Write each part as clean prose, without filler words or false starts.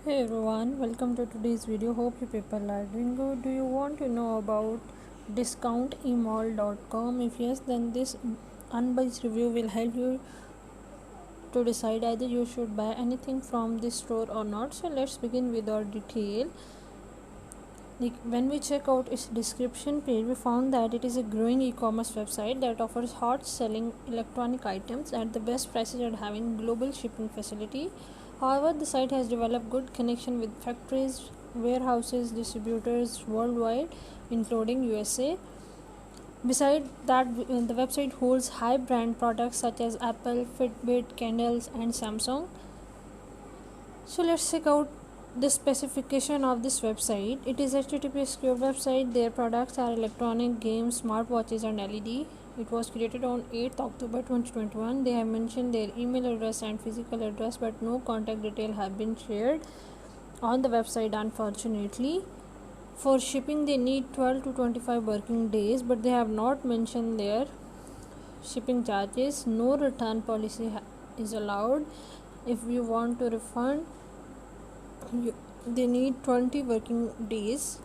Hey everyone, welcome to today's video. Hope you people are doing good. Do you want to know about discountemall.com? If yes, then this unbiased review will help you to decide either you should buy anything from this store or not. So let's begin with our detail. When we check out its description page, we found that it is a growing e-commerce website that offers hot selling electronic items at the best prices and having global shipping facility. However, the site has developed good connection with factories, warehouses, distributors worldwide, including USA. Besides that, the website holds high brand products such as Apple, Fitbit, Candles, and Samsung. So let's check out the specification of this website. It is HTTP secure website. Their products are electronic, games, smartwatches, and LED. It was created on 8th October 2021. They have mentioned their email address and physical address, but no contact detail have been shared on the website, unfortunately. For shipping, they need 12 to 25 working days, but they have not mentioned their shipping charges. No return policy is allowed. If you want to refund, they need 20 working days.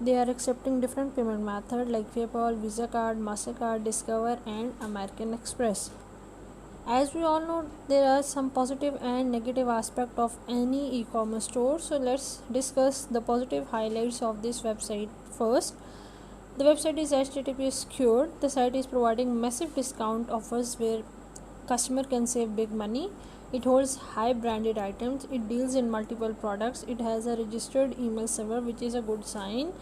They are accepting different payment methods like PayPal, Visa card, MasterCard, Discover, and American Express. As we all know, there are some positive and negative aspects of any e-commerce store. So let's discuss the positive highlights of this website first. The website is HTTP secured. The site is providing massive discount offers where customer can save big money. It holds high branded items. It deals in multiple products. It has a registered email server, which is a good sign.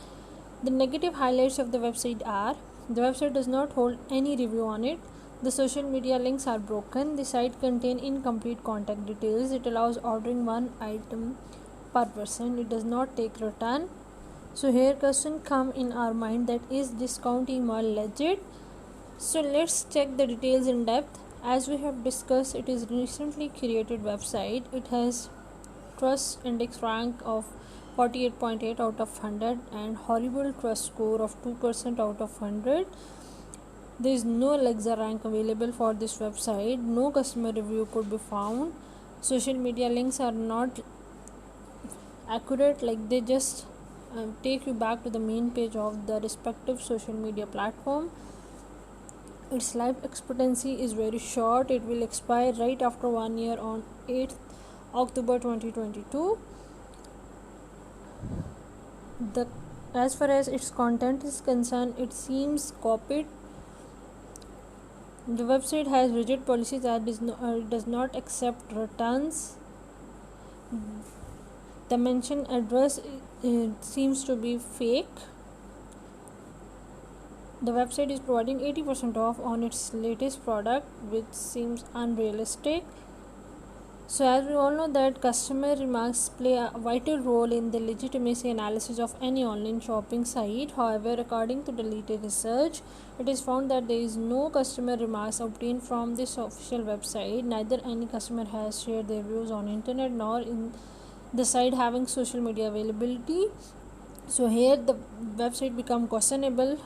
The negative highlights of the website are: the website does not hold any review on it. The social media links are broken. The site contains incomplete contact details. It allows ordering one item per person. It does not take return. So here question come in our mind, that is discountemall legit? So let's check the details in depth. As we have discussed, it is recently created website. It has trust index rank of 48.8 out of 100 and horrible trust score of 2% out of 100. There is no Alexa rank available for this website. No customer review could be found. Social media links are not accurate, like they just take you back to the main page of the respective social media platform. Its life expectancy is very short. It will expire right after 1 year on 8th October 2022. As far as its content is concerned, it seems copied. The website has rigid policies that does not accept returns. The mentioned address seems to be fake. The website is providing 80% off on its latest product, which seems unrealistic. So as we all know that customer remarks play a vital role in the legitimacy analysis of any online shopping site. However, according to the latest research, it is found that there is no customer remarks obtained from this official website. Neither any customer has shared their views on internet nor in the site having social media availability. So here the website become questionable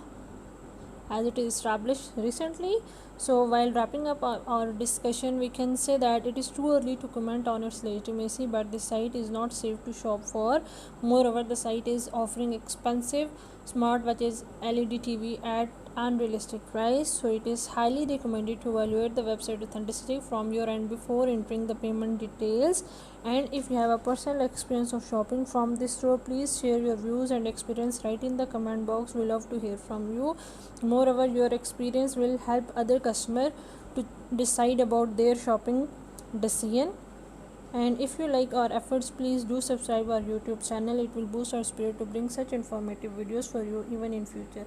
as it is established recently. So while wrapping up our discussion, we can say that it is too early to comment on its legitimacy, but the site is not safe to shop for. Moreover, the site is offering expensive smartwatches, LED TV at unrealistic price. So it is highly recommended to evaluate the website authenticity from your end before entering the payment details. And if you have a personal experience of shopping from this store, please share your views and experience right in the comment box. We love to hear from you. Moreover, your experience will help other customer to decide about their shopping decision. And if you like our efforts, please do subscribe our YouTube channel. It will boost our spirit to bring such informative videos for you even in future.